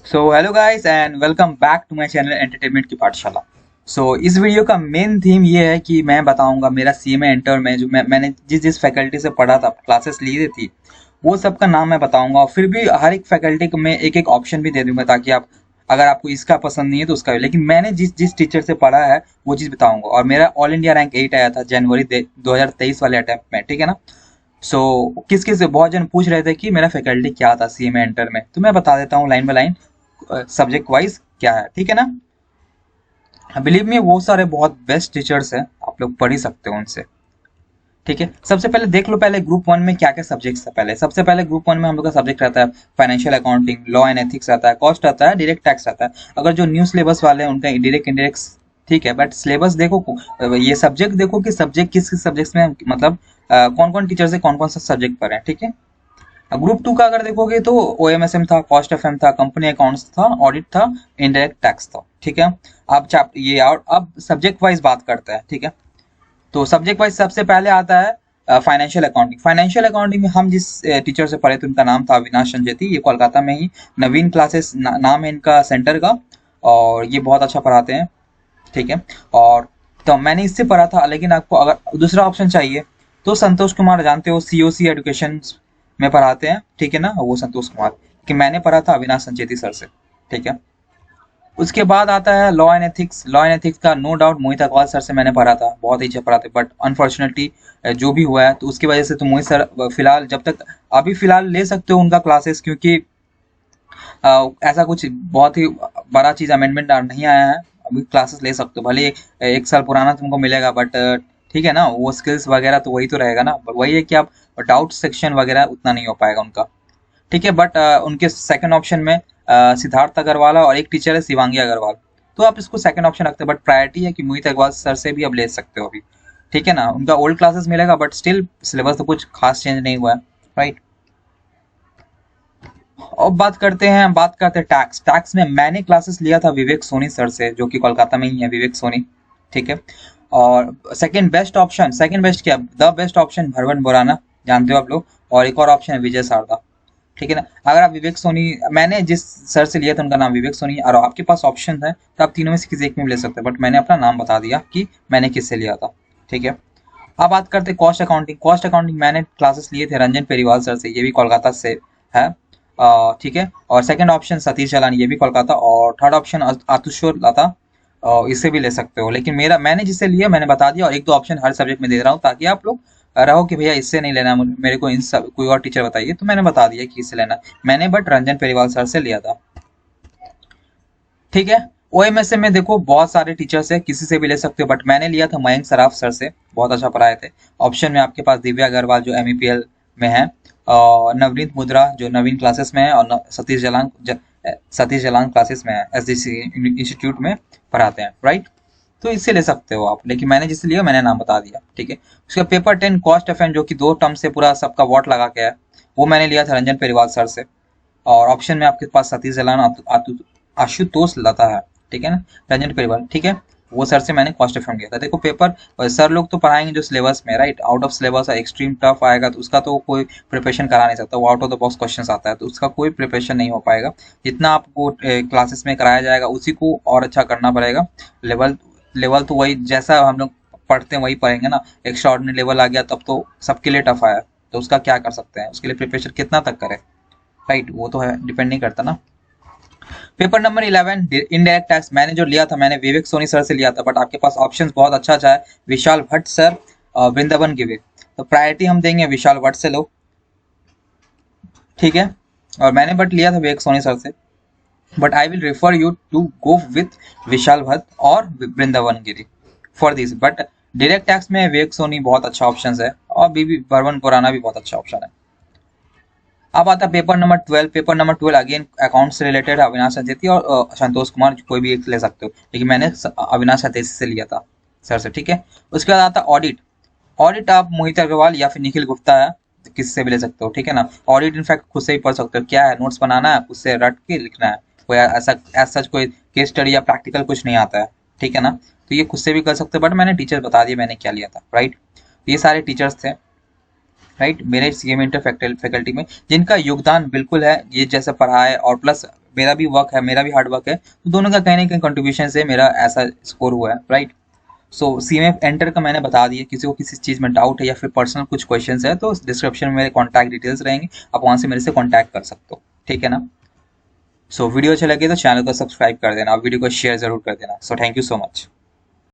So hello guys and welcome back to my channel entertainment की पाठशाला। इस video का मेन थीम ये है कि मैं बताऊंगा मेरा सीएमए इंटर में जो मैंने जिस जिस फैकल्टी से पढ़ा था, क्लासेस ली थी, वो सब का नाम मैं बताऊंगा। और फिर भी हर एक फैकल्टी को मैं एक एक ऑप्शन भी दे दूंगा, ताकि आप अगर आपको इसका पसंद नहीं है तो उसका भी। लेकिन मैंने जिस जिस टीचर से पढ़ा है वो चीज़ बताऊंगा। और मेरा ऑल इंडिया रैंक 8 आया था जनवरी 2023 वाले अटेम्प्ट में, ठीक है ना। किस किस बहुत जन पूछ रहे थे कि मेरा फैकल्टी क्या था सीएमए इंटर में, तो मैं बता देता हूँ line by line subject wise क्या है, ठीक है ना। बिलीव मी, वो सारे बहुत बेस्ट टीचर्स हैं, आप लोग पढ़ ही सकते हो उनसे। ठीक है, सबसे पहले देख लो पहले ग्रुप वन में क्या क्या सब्जेक्ट्स है। पहले सबसे पहले ग्रुप वन में हम लोग का सब्जेक्ट रहता है financial accounting, law and ethics रहता है, कॉस्ट रहता है, डायरेक्ट टैक्स रहता है। अगर जो न्यू सिलेबस वाले हैं उनका डायरेक्ट इंडायरेक्ट, ठीक है। बट सिलेबस देखो, ये सब्जेक्ट देखो कि सब्जेक्ट किस किस सब्जेक्ट्स में, मतलब कौन कौन टीचर से कौन कौन सा सब्जेक्ट पर है, ठीक है। ग्रुप टू का अगर देखोगे तो ओएमएसएम था, कॉस्ट एफएम था, कंपनी अकाउंट्स था, ऑडिट था, इनडायरेक्ट टैक्स था, ठीक है। अब चैप्टर ये, और अब सब्जेक्ट वाइज बात करते हैं, ठीक है। तो सब्जेक्ट वाइज सबसे पहले आता है फाइनेंशियल अकाउंटिंग। फाइनेंशियल अकाउंटिंग में हम जिस टीचर से पढ़े थे उनका नाम था अविनाश संजेती। ये कोलकाता में ही नवीन क्लासेस नाम है इनका सेंटर का, और ये बहुत अच्छा पढ़ाते हैं, ठीक है। और तो मैंने इससे पढ़ा था, लेकिन आपको अगर दूसरा ऑप्शन चाहिए तो संतोष कुमार जानते हो, सीओसी एजुकेशन में पढ़ाते हैं, ठीक है ना, वो संतोष कुमार। कि मैंने पढ़ा था अविनाश संचेती सर से, ठीक है। उसके बाद आता है law and ethics. Law and ethics का no doubt Mohit Agarwal sir से मैंने पढ़ा था, बहुत ही अच्छा पढ़ाते। बट अनफॉर्चुनेटली जो भी हुआ है तो उसकी वजह से तो मोहित सर फिलहाल, जब तक अभी फिलहाल ले सकते हो उनका क्लासेस, क्योंकि ऐसा कुछ बहुत ही बड़ा चीज अमेंडमेंट नहीं आया है। अभी क्लासेस ले सकते हो, भले एक साल पुराना तुमको मिलेगा, बट ठीक है ना, वो स्किल्स वगैरह तो वही तो रहेगा ना। बट वही है कि आप डाउट सेक्शन वगैरह उतना नहीं हो पाएगा उनका, ठीक है। बट उनके सेकंड ऑप्शन में सिद्धार्थ अग्रवाल और एक टीचर है शिवांगी अग्रवाल, तो आप इसको सेकंड ऑप्शन रखते हैं। बट प्रायोरिटी है कि मोहित अग्रवाल सर से भी अब ले सकते हो अभी, ठीक है ना। उनका ओल्ड क्लासेस मिलेगा, बट स्टिल सिलेबस तो कुछ खास चेंज नहीं हुआ है, राइट। अब बात करते हैं टैक्स। टैक्स में मैंने क्लासेस लिया था विवेक सोनी सर से, जो कि कोलकाता में ही है, विवेक सोनी, ठीक है। और सेकंड बेस्ट क्या, द बेस्ट ऑप्शन भरवन बोराना, जानते हो आप लोग। और एक और ऑप्शन है विजय शारदा, ठीक है ना। अगर आप विवेक सोनी, मैंने जिस सर से लिया था उनका नाम विवेक सोनी, और आपके पास ऑप्शन है तो आप तीनों में से किसी एक में भी ले सकते हैं। बट मैंने अपना नाम बता दिया कि मैंने किससे लिया था, ठीक है। अब बात करते हैं कॉस्ट अकाउंटिंग। कॉस्ट अकाउंटिंग मैंने क्लासेस लिए थे रंजन पेरीवाल सर से, ये भी कोलकाता से है, ठीक है। और सेकंड ऑप्शन सतीश जलानी, ये भी कोलकाता। और थर्ड ऑप्शन आतुषोर लता, इसे भी ले सकते हो। लेकिन मैंने जिससे लिया मैंने बता दिया, और एक दो ऑप्शन हर सब्जेक्ट में दे रहा हूँ, ताकि आप लोग रहो कि भैया इससे नहीं लेना, मेरे को इन सब कोई और टीचर बताइए, तो मैंने बता दिया कि इससे लेना। मैंने बट रंजन पेरीवाल सर से लिया था, ठीक है। ओएमएसएम में देखो बहुत सारे टीचर्स है, किसी से भी ले सकते हो, बट मैंने लिया था मयंक सराफ सर से, बहुत अच्छा पढ़ाए थे। ऑप्शन में आपके पास दिव्या अग्रवाल जो एमईपीएल में है, और नवनीत मुद्रा जो नवीन क्लासेस में है, और सतीश जलांग क्लासेस में है, एसडीसी इंस्टीट्यूट में पढ़ाते हैं, राइट। तो इससे ले सकते हो आप, लेकिन मैंने जिससे लिया मैंने नाम बता दिया, ठीक है। उसका पेपर 10 कॉस्ट एफ जो कि दो टर्म से पूरा सबका वॉट लगा के है, वो मैंने लिया था रंजन पेरीवाल सर से। और ऑप्शन में आपके पास सतीश जलान, आशुतोष लता है, ठीक है ना, रंजन पेरीवाल, ठीक है। वो सर से मैंने कॉस्ट एफ किया था। देखो पेपर सर लोग तो पढ़ाएंगे जो सिलेबस में, right, out of syllabus extreme tough आएगा तो उसका तो कोई प्रिपरेशन करा नहीं सकता, वो out of the box question आता है, तो उसका कोई प्रिपरेशन नहीं हो पाएगा। जितना आपको क्लासेस में कराया जाएगा उसी को और अच्छा करना पड़ेगा। लेवल लेवल तो वही जैसा हम लोग पढ़ते हैं वही पढ़ेंगे ना। एक्स्ट्रा ऑर्डिनरी लेवल आ गया तब तो सबके लिए टफ आया, तो उसका क्या कर सकते हैं, उसके लिए प्रिपरेशन कितना तक करें, राइट, वो तो है, डिपेंड नहीं करता ना। पेपर नंबर 11 इनडायरेक्ट टैक्स मैंने जो लिया था, मैंने विवेक सोनी सर से लिया था। बट आपके पास ऑप्शंस बहुत अच्छा अच्छा है, विशाल भट्ट सर और वृंदावन गिवे, तो प्रायोरिटी हम देंगे विशाल भट्ट से लो, ठीक है। और मैंने बट लिया था विवेक सोनी सर से, but I will refer you to go with Vishal Bhatt और Vrindavan Giri for this. But direct tax में विवेक सोनी बहुत अच्छा ऑप्शन है, और बीबी भरवन पुराना भी बहुत अच्छा ऑप्शन है। अब आता है paper number 12। Paper number 12 again account से रिलेटेड है, अविनाश सचेती और संतोष कुमार, कोई भी एक ले सकते हो, लेकिन मैंने अविनाश सचेती से लिया था सर से, ठीक है। उसके बाद आता है ऑडिट। ऑडिट आप मोहित अग्रवाल या फिर निखिल गुप्ता है, तो किससे भी ले सकते हो, ठीक है ना। ऑडिट इनफैक्ट खुद से ही पढ़ सकते हो, क्या है, नोट्स बनाना है, उससे रट के लिखना है, कोई ऐसा सच कोई केस स्टडी या प्रैक्टिकल कुछ नहीं आता है, ठीक है ना। तो ये खुद से भी कर सकते हो, बट मैंने टीचर बता दिया मैंने क्या लिया था, राइट। ये सारे टीचर्स थे, राइट, मेरे सीएम इंटर फैकल्टी में, जिनका योगदान बिल्कुल है ये जैसे पढ़ाए, और प्लस मेरा भी वर्क है, मेरा भी हार्ड वर्क है, तो दोनों का कहीं ना कहीं कंट्रीब्यूशन से मेरा ऐसा स्कोर हुआ है, राइट। सो सी में एंटर का मैंने बता दिया। किसी को किसी चीज़ में डाउट है या फिर पर्सनल कुछ क्वेश्चंस है तो डिस्क्रिप्शन में मेरे कॉन्टैक्ट डिटेल्स रहेंगे, आप वहाँ से मेरे से कॉन्टैक्ट कर सकते हो, ठीक है ना। सो वीडियो अच्छा लगे तो चैनल को सब्सक्राइब कर देना, वीडियो को शेयर जरूर कर देना। So thank you so much.